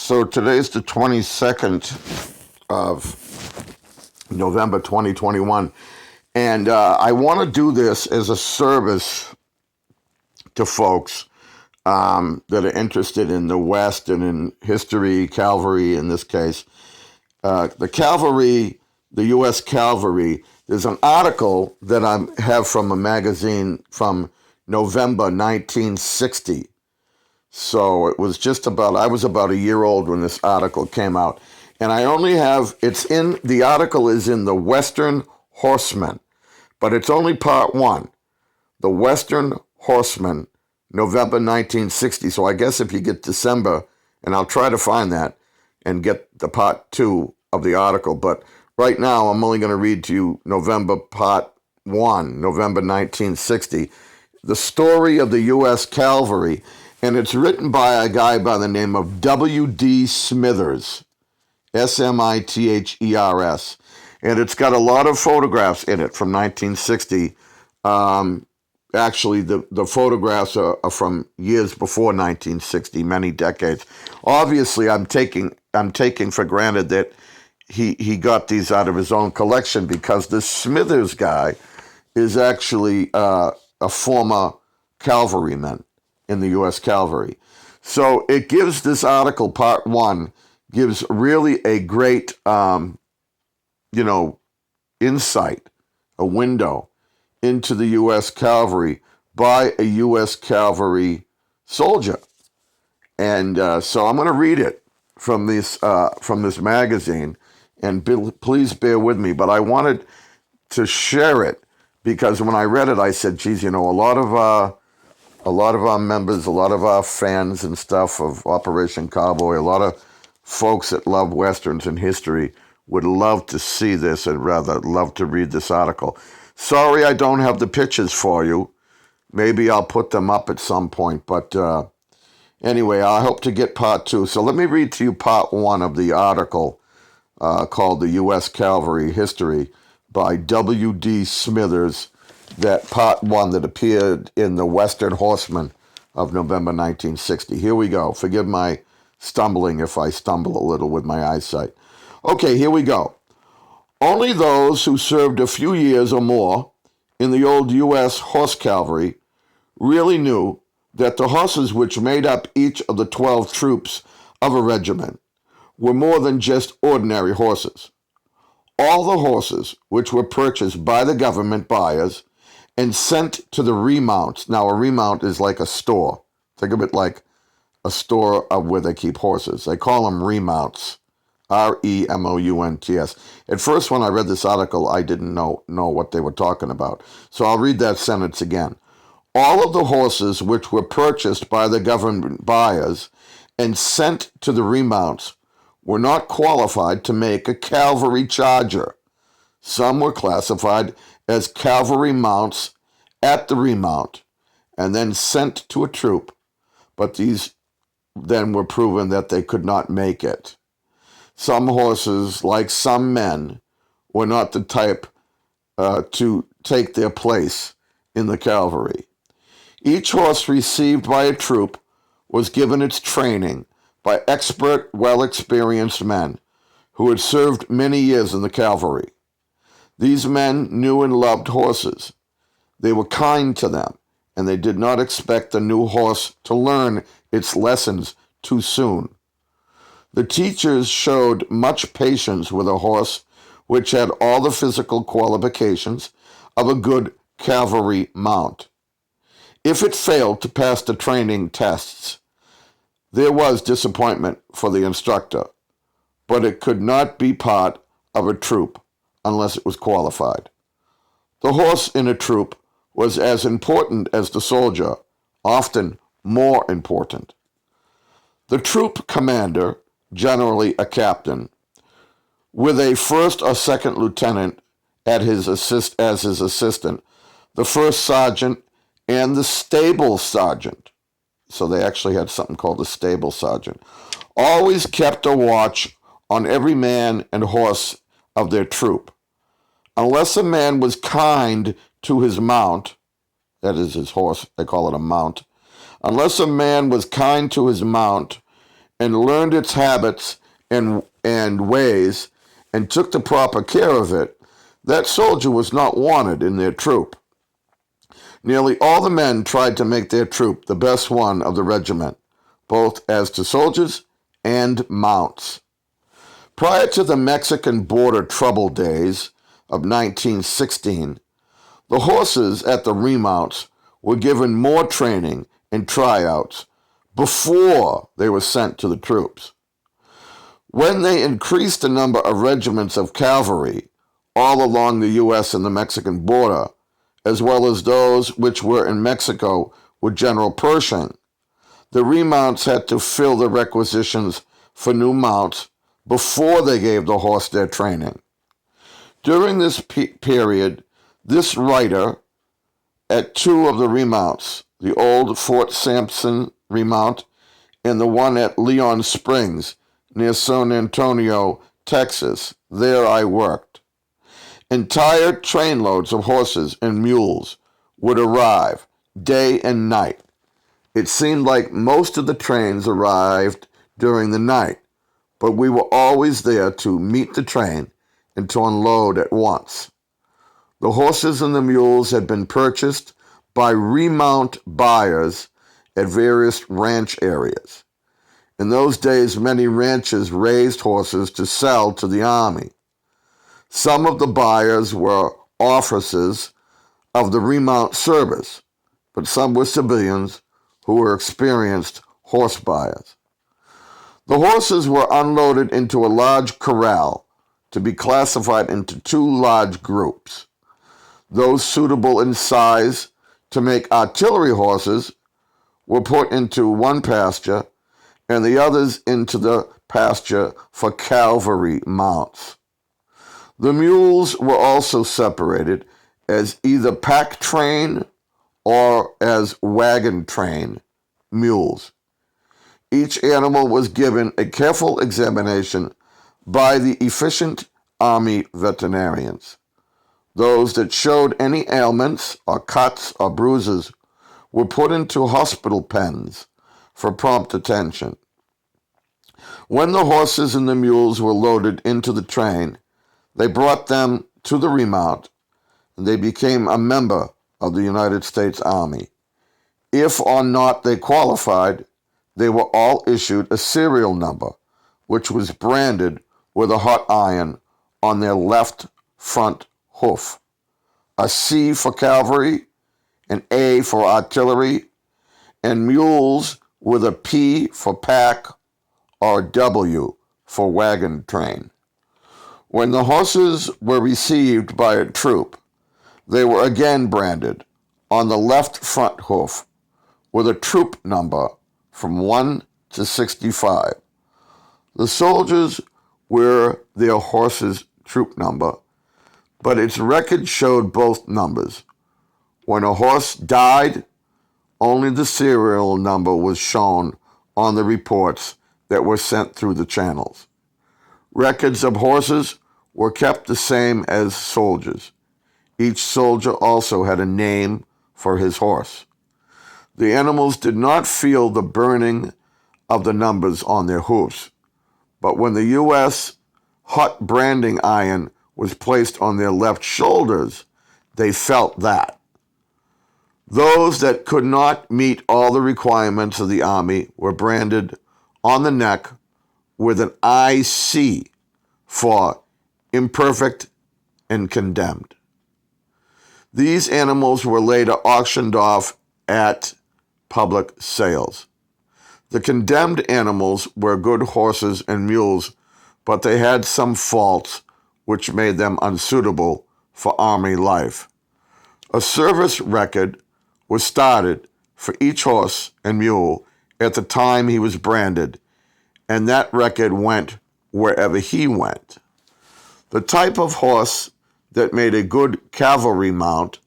So today's the 22nd of November 2021, and I want to do this as a service to folks that are interested in the West and in history, Cavalry in this case. The Cavalry, the U.S. Cavalry, there's an article that I have from a magazine from November 1960. So it was I was about a year old when this article came out. And I only have, the article is in the Western Horseman, but it's only part one. The Western Horseman, November 1960. So I guess if you get December, and I'll try to find that and get the part two of the article. But right now, I'm only going to read to you November part one, November 1960. The story of the U.S. Cavalry. And it's written by a guy by the name of W.D. Smithers, Smithers. And it's got a lot of photographs in it from 1960. Actually, the photographs are from years before 1960, many decades. Obviously, I'm taking for granted that he got these out of his own collection, because this Smithers guy is actually a former cavalryman in the U.S. Cavalry. So it gives, this article, part one, gives really a great, insight, a window into the U.S. Cavalry by a U.S. Cavalry soldier. And so I'm going to read it from this magazine, and please bear with me. But I wanted to share it because when I read it, I said, geez, a lot of our members, a lot of our fans and stuff of Operation Cowboy, a lot of folks that love Westerns and history would love to see this and rather love to read this article. Sorry I don't have the pictures for you. Maybe I'll put them up at some point. But anyway, I hope to get part two. So let me read to you part one of the article called The U.S. Cavalry History by W.D. Smithers, that part one that appeared in the Western Horseman of November 1960. Here we go. Forgive my stumbling if I stumble a little with my eyesight. Okay, here we go. Only those who served a few years or more in the old U.S. Horse Cavalry really knew that the horses which made up each of the 12 troops of a regiment were more than just ordinary horses. All the horses which were purchased by the government buyers and sent to the remounts. Now, a remount is like a store. Think of it like a store of where they keep horses. They call them remounts, Remounts. At first, when I read this article, I didn't know what they were talking about. So I'll read that sentence again. All of the horses which were purchased by the government buyers and sent to the remounts were not qualified to make a cavalry charger. Some were classified as cavalry mounts at the remount and then sent to a troop, but these then were proven that they could not make it. Some horses, like some men, were not the type to take their place in the cavalry. Each horse received by a troop was given its training by expert, well-experienced men who had served many years in the cavalry. These men knew and loved horses. They were kind to them, and they did not expect the new horse to learn its lessons too soon. The teachers showed much patience with a horse which had all the physical qualifications of a good cavalry mount. If it failed to pass the training tests, there was disappointment for the instructor, but it could not be part of a troop unless it was qualified. The horse in a troop was as important as the soldier, often more important. The troop commander, generally a captain, with a first or second lieutenant as his assistant, the first sergeant, and the stable sergeant, so they actually had something called the stable sergeant, always kept a watch on every man and horse of their troop. Unless a man was kind to his mount, that is his horse, they call it a mount, unless a man was kind to his mount and learned its habits and ways and took the proper care of it, that soldier was not wanted in their troop. Nearly all the men tried to make their troop the best one of the regiment, both as to soldiers and mounts. Prior to the Mexican border trouble days of 1916, the horses at the remounts were given more training and tryouts before they were sent to the troops. When they increased the number of regiments of cavalry all along the U.S. and the Mexican border, as well as those which were in Mexico with General Pershing, the remounts had to fill the requisitions for new mounts before they gave the horse their training. During this period, this writer at two of the remounts, the old Fort Sampson remount and the one at Leon Springs near San Antonio, Texas. There I worked. Entire trainloads of horses and mules would arrive day and night. It seemed like most of the trains arrived during the night, but we were always there to meet the train and to unload at once. The horses and the mules had been purchased by remount buyers at various ranch areas. In those days, many ranches raised horses to sell to the army. Some of the buyers were officers of the remount service, but some were civilians who were experienced horse buyers. The horses were unloaded into a large corral to be classified into two large groups. Those suitable in size to make artillery horses were put into one pasture and the others into the pasture for cavalry mounts. The mules were also separated as either pack train or as wagon train mules. Each animal was given a careful examination by the efficient Army veterinarians. Those that showed any ailments or cuts or bruises were put into hospital pens for prompt attention. When the horses and the mules were loaded into the train, they brought them to the remount, and they became a member of the United States Army. If or not they qualified, they were all issued a serial number, which was branded with a hot iron on their left front hoof. A C for cavalry, an A for artillery, and mules with a P for pack or W for wagon train. When the horses were received by a troop, they were again branded on the left front hoof with a troop number from 1 to 65. The soldiers were their horse's troop number, but its record showed both numbers. When a horse died, only the serial number was shown on the reports that were sent through the channels. Records of horses were kept the same as soldiers. Each soldier also had a name for his horse. The animals did not feel the burning of the numbers on their hooves, but when the U.S. hot branding iron was placed on their left shoulders, they felt that. Those that could not meet all the requirements of the Army were branded on the neck with an IC for imperfect and condemned. These animals were later auctioned off at public sales. The condemned animals were good horses and mules, but they had some faults which made them unsuitable for Army life. A service record was started for each horse and mule at the time he was branded, and that record went wherever he went. The type of horse that made a good cavalry mount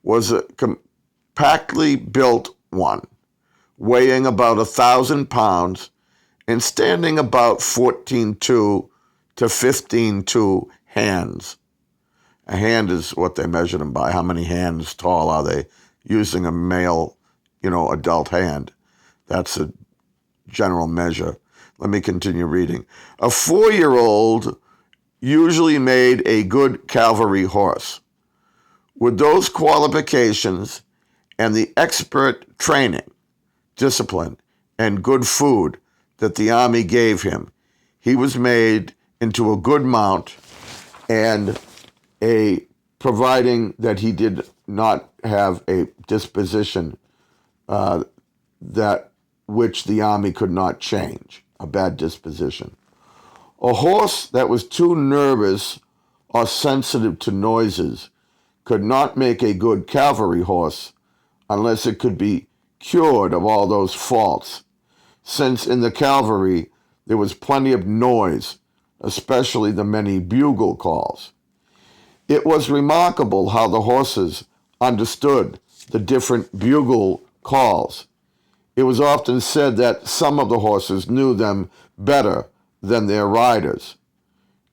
was a compactly built one, weighing about 1,000 pounds and standing about 14.2 to 15.2 hands. A hand is what they measure them by. How many hands tall are they using a male, adult hand? That's a general measure. Let me continue reading. A 4-year-old usually made a good cavalry horse. With those qualifications and the expert training, discipline, and good food that the army gave him, he was made into a good mount, and providing that he did not have a disposition that which the army could not change, a bad disposition. A horse that was too nervous or sensitive to noises could not make a good cavalry horse unless it could be cured of all those faults, since in the cavalry there was plenty of noise, especially the many bugle calls. It was remarkable how the horses understood the different bugle calls. It was often said that some of the horses knew them better than their riders.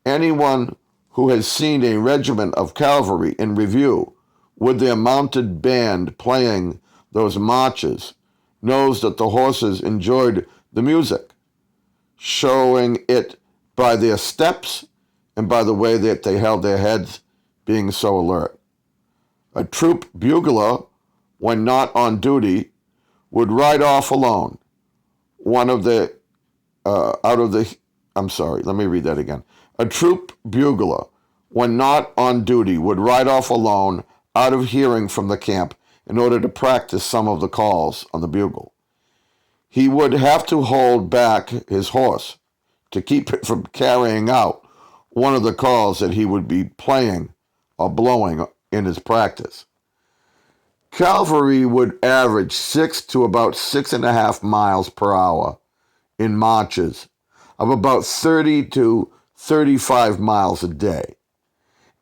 Anyone who has seen a regiment of cavalry in review with their mounted band playing those marches knows that the horses enjoyed the music, showing it by their steps and by the way that they held their heads, being so alert. A troop bugler, when not on duty, would ride off alone. A troop bugler, when not on duty, would ride off alone out of hearing from the camp in order to practice some of the calls on the bugle. He would have to hold back his horse to keep it from carrying out one of the calls that he would be playing or blowing in his practice. Cavalry would average 6 to about 6.5 miles per hour in marches of about 30 to 35 miles a day,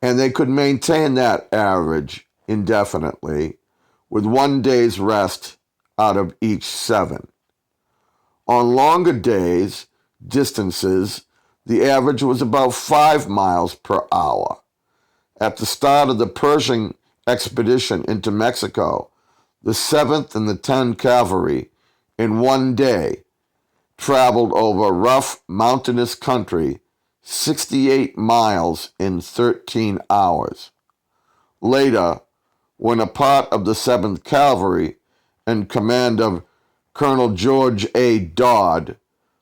and they could maintain that average indefinitely with 1 day's rest out of each 7. On longer distances, the average was about 5 miles per hour. At the start of the Pershing expedition into Mexico, the 7th and the 10th Cavalry, in 1 day, traveled over rough mountainous country 68 miles in 13 hours. Later, when a part of the 7th Cavalry, in command of Colonel George A. Dodd,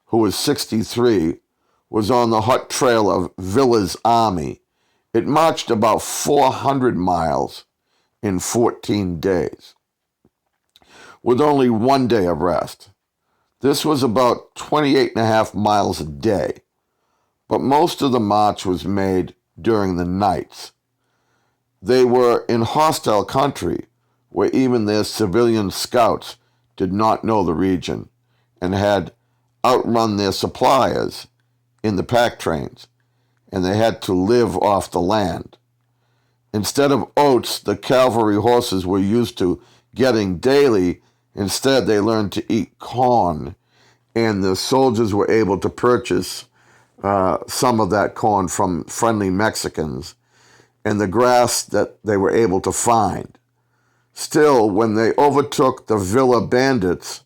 who was 63, was on the hot trail of Villa's army, it marched about 400 miles in 14 days, with only 1 day of rest. This was about 28.5 miles a day, but most of the march was made during the nights. They were in hostile country where even their civilian scouts did not know the region and had outrun their suppliers in the pack trains, and they had to live off the land. Instead of oats, the cavalry horses were used to getting daily. Instead, they learned to eat corn, and the soldiers were able to purchase some of that corn from friendly Mexicans and the grass that they were able to find. Still, when they overtook the Villa bandits,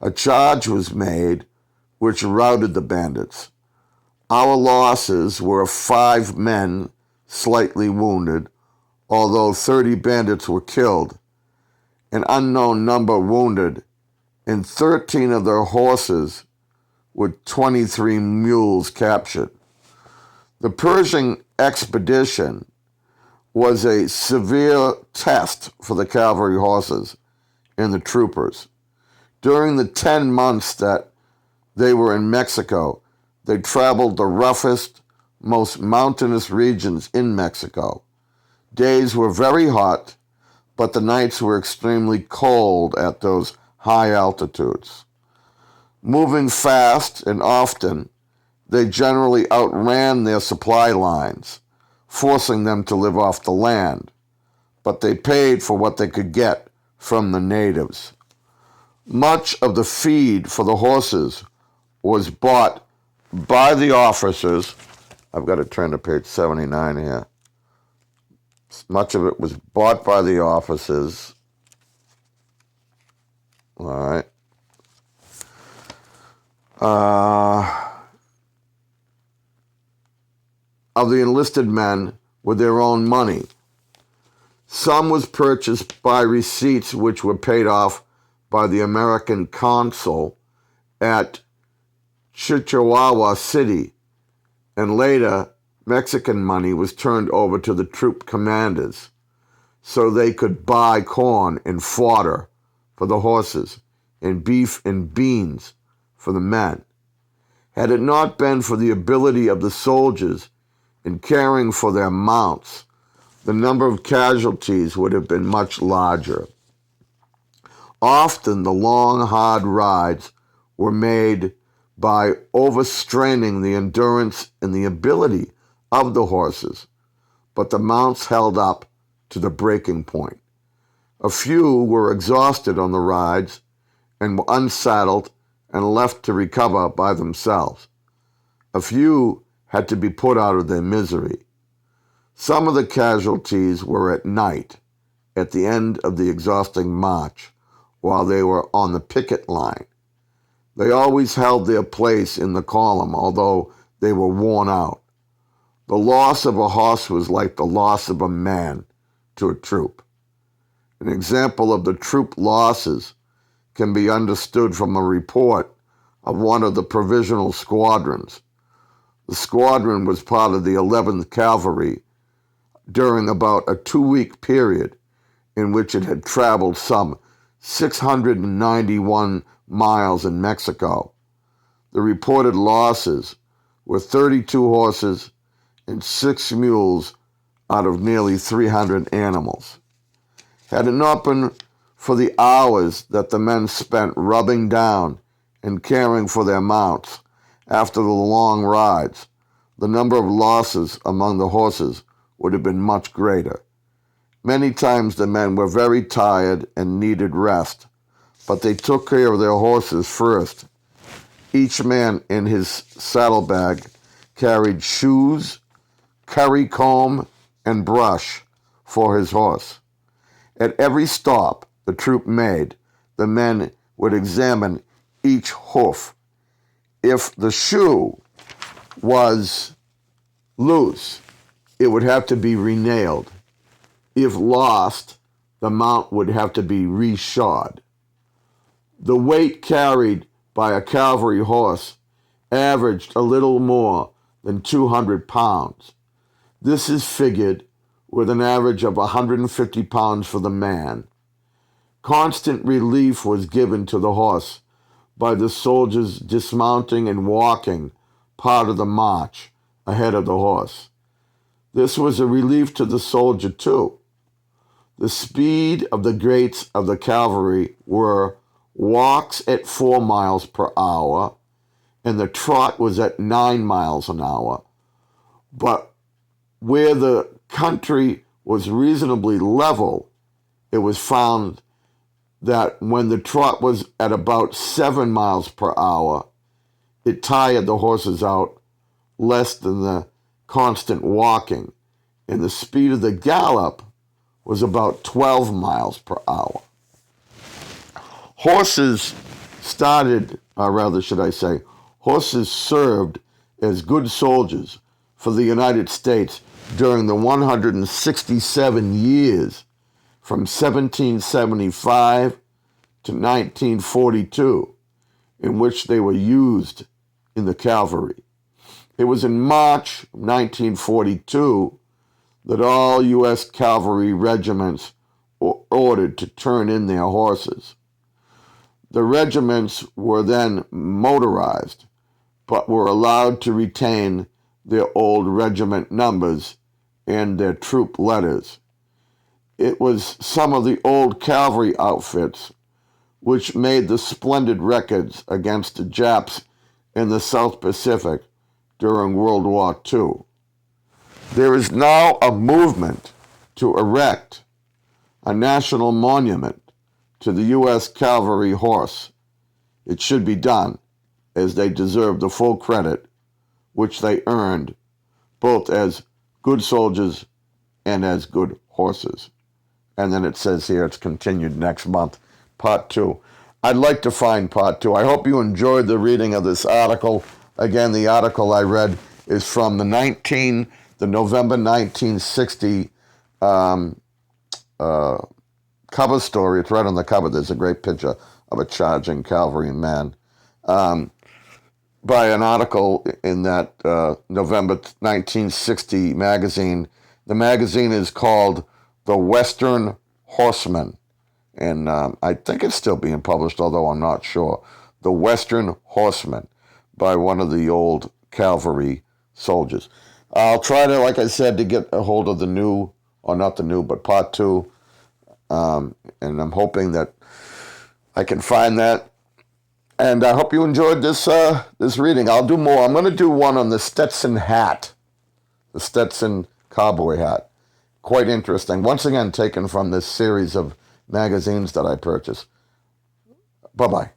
a charge was made which routed the bandits. Our losses were 5 men slightly wounded, although 30 bandits were killed, an unknown number wounded, and 13 of their horses with 23 mules captured. The Pershing expedition was a severe test for the cavalry horses and the troopers. During the 10 months that they were in Mexico, they traveled the roughest, most mountainous regions in Mexico. Days were very hot, but the nights were extremely cold at those high altitudes. Moving fast and often, they generally outran their supply lines, forcing them to live off the land, but they paid for what they could get from the natives. Much of the feed for the horses was bought by the officers. I've got to turn to page 79 here. Much of it was bought by the officers. All right. of the enlisted men with their own money. Some was purchased by receipts which were paid off by the American consul at Chihuahua City, and later Mexican money was turned over to the troop commanders so they could buy corn and fodder for the horses and beef and beans for the men. Had it not been for the ability of the soldiers in caring for their mounts, the number of casualties would have been much larger. Often the long, hard rides were made by overstraining the endurance and the ability of the horses, but the mounts held up to the breaking point. A few were exhausted on the rides and were unsaddled and left to recover by themselves. A few had to be put out of their misery. Some of the casualties were at night, at the end of the exhausting march, while they were on the picket line. They always held their place in the column, although they were worn out. The loss of a horse was like the loss of a man to a troop. An example of the troop losses can be understood from a report of one of the provisional squadrons. The squadron was part of the 11th Cavalry during about a 2-week period in which it had traveled some 691 miles in Mexico. The reported losses were 32 horses and 6 mules out of nearly 300 animals. Had it not been for the hours that the men spent rubbing down and caring for their mounts after the long rides, the number of losses among the horses would have been much greater. Many times the men were very tired and needed rest, but they took care of their horses first. Each man in his saddlebag carried shoes, curry comb, and brush for his horse. At every stop the troop made, the men would examine each hoof. If the shoe was loose, it would have to be renailed. If lost, the mount would have to be reshod. The weight carried by a cavalry horse averaged a little more than 200 pounds. This is figured with an average of 150 pounds for the man. Constant relief was given to the horse by the soldiers dismounting and walking part of the march ahead of the horse. This was a relief to the soldier too. The speed of the greats of the cavalry were walks at 4 miles per hour, and the trot was at 9 miles an hour. But where the country was reasonably level, it was found that when the trot was at about 7 miles per hour, it tired the horses out less than the constant walking, and the speed of the gallop was about 12 miles per hour. Horses served as good soldiers for the United States during the 167 years from 1775 to 1942 in which they were used in the cavalry. It was in March 1942 that all U.S. cavalry regiments were ordered to turn in their horses. The regiments were then motorized, but were allowed to retain their old regiment numbers and their troop letters. It was some of the old cavalry outfits which made the splendid records against the Japs in the South Pacific during World War II. There is now a movement to erect a national monument to the U.S. cavalry horse. It should be done, as they deserve the full credit which they earned, both as good soldiers and as good horses. And then it says here it's continued next month, part 2. I'd like to find part 2. I hope you enjoyed the reading of this article. Again, the article I read is from the the November 1960 cover story. It's right on the cover. There's a great picture of a charging cavalry man, by an article in that November 1960 magazine. The magazine is called The Western Horseman, and I think it's still being published, although I'm not sure. The Western Horseman, by one of the old cavalry soldiers. I'll try to, like I said, to get a hold of the new, or not the new, but part 2, and I'm hoping that I can find that. And I hope you enjoyed this this reading. I'll do more. I'm going to do one on the Stetson hat, the Stetson cowboy hat. Quite interesting. Once again, taken from this series of magazines that I purchased. Bye-bye.